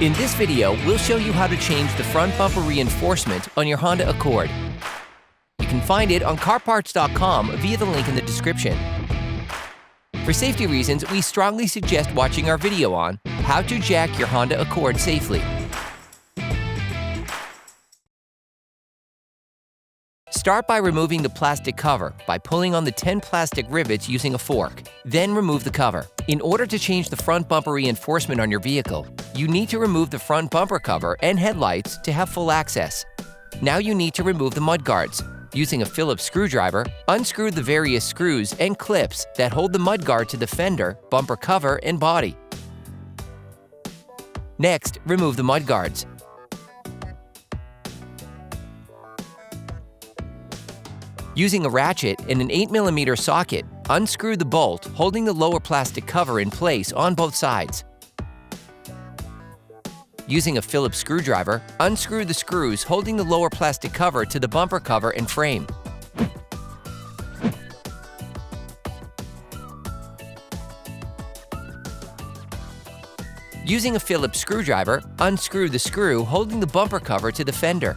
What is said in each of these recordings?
In this video, we'll show you how to change the front bumper reinforcement on your Honda Accord. You can find it on CarParts.com via the link in the description. For safety reasons, we strongly suggest watching our video on how to jack your Honda Accord safely. Start by removing the plastic cover by pulling on the 10 plastic rivets using a fork. Then remove the cover. In order to change the front bumper reinforcement on your vehicle, you need to remove the front bumper cover and headlights to have full access. Now you need to remove the mudguards. Using a Phillips screwdriver, unscrew the various screws and clips that hold the mudguard to the fender, bumper cover, and body. Next, remove the mudguards. Using a ratchet and an 8mm socket, unscrew the bolt holding the lower plastic cover in place on both sides. Using a Phillips screwdriver, unscrew the screws holding the lower plastic cover to the bumper cover and frame. Using a Phillips screwdriver, unscrew the screw holding the bumper cover to the fender.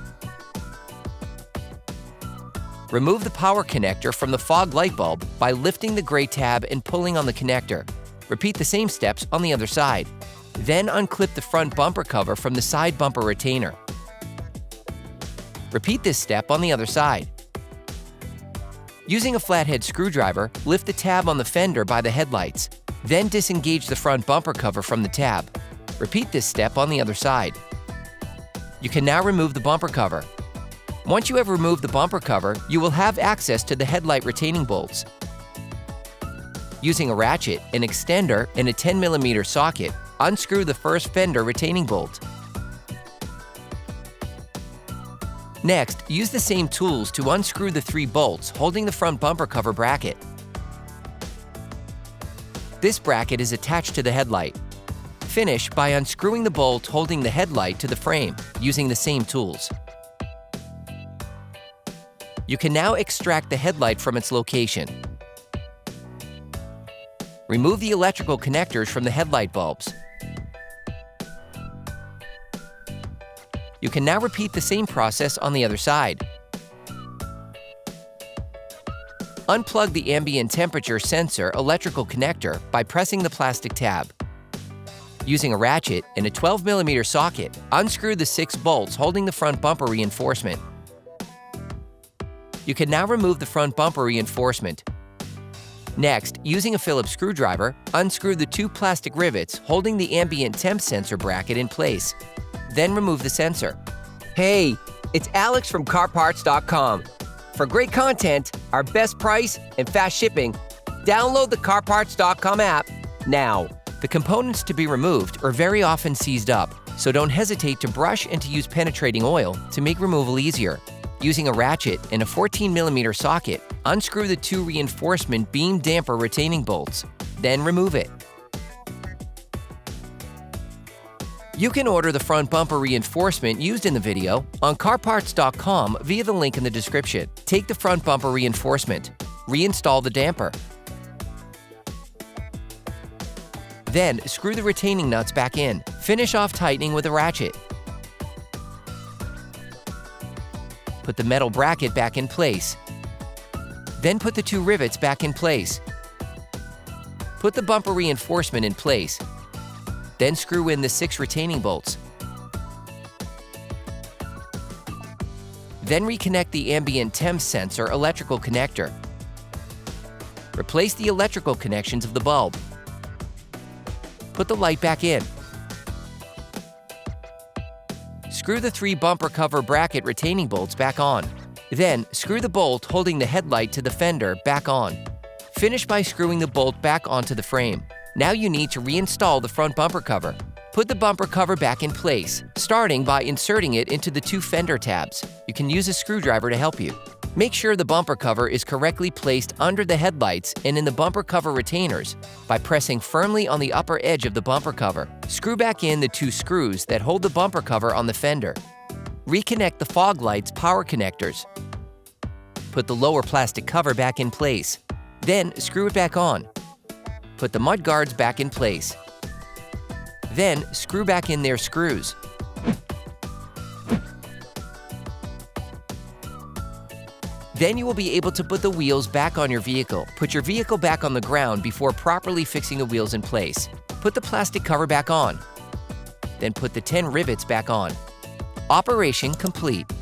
Remove the power connector from the fog light bulb by lifting the gray tab and pulling on the connector. Repeat the same steps on the other side. Then unclip the front bumper cover from the side bumper retainer. Repeat this step on the other side. Using a flathead screwdriver, lift the tab on the fender by the headlights. Then disengage the front bumper cover from the tab. Repeat this step on the other side. You can now remove the bumper cover. Once you have removed the bumper cover, you will have access to the headlight retaining bolts. Using a ratchet, an extender, and a 10mm socket, unscrew the first fender retaining bolt. Next, use the same tools to unscrew the 3 bolts holding the front bumper cover bracket. This bracket is attached to the headlight. Finish by unscrewing the bolt holding the headlight to the frame using the same tools. You can now extract the headlight from its location. Remove the electrical connectors from the headlight bulbs. You can now repeat the same process on the other side. Unplug the ambient temperature sensor electrical connector by pressing the plastic tab. Using a ratchet and a 12mm socket, unscrew the 6 bolts holding the front bumper reinforcement. You can now remove the front bumper reinforcement. Next, using a Phillips screwdriver, unscrew the 2 plastic rivets holding the ambient temp sensor bracket in place. Then remove the sensor. Hey, it's Alex from CarParts.com. For great content, our best price, and fast shipping, download the CarParts.com app now. The components to be removed are very often seized up, so don't hesitate to brush and to use penetrating oil to make removal easier. Using a ratchet and a 14mm socket, unscrew the 2 reinforcement beam damper retaining bolts. Then remove it. You can order the front bumper reinforcement used in the video on CarParts.com via the link in the description. Take the front bumper reinforcement. Reinstall the damper. Then screw the retaining nuts back in. Finish off tightening with a ratchet. Put the metal bracket back in place. Then put the 2 rivets back in place. Put the bumper reinforcement in place. Then screw in the 6 retaining bolts. Then reconnect the ambient temp sensor electrical connector. Replace the electrical connections of the bulb. Put the light back in. Screw the 3 bumper cover bracket retaining bolts back on. Then, screw the bolt holding the headlight to the fender back on. Finish by screwing the bolt back onto the frame. Now you need to reinstall the front bumper cover. Put the bumper cover back in place, starting by inserting it into the 2 fender tabs. You can use a screwdriver to help you. Make sure the bumper cover is correctly placed under the headlights and in the bumper cover retainers by pressing firmly on the upper edge of the bumper cover. Screw back in the 2 screws that hold the bumper cover on the fender. Reconnect the fog lights power connectors. Put the lower plastic cover back in place. Then screw it back on. Put the mudguards back in place. Then, screw back in their screws. Then you will be able to put the wheels back on your vehicle. Put your vehicle back on the ground before properly fixing the wheels in place. Put the plastic cover back on. Then put the 10 rivets back on. Operation complete.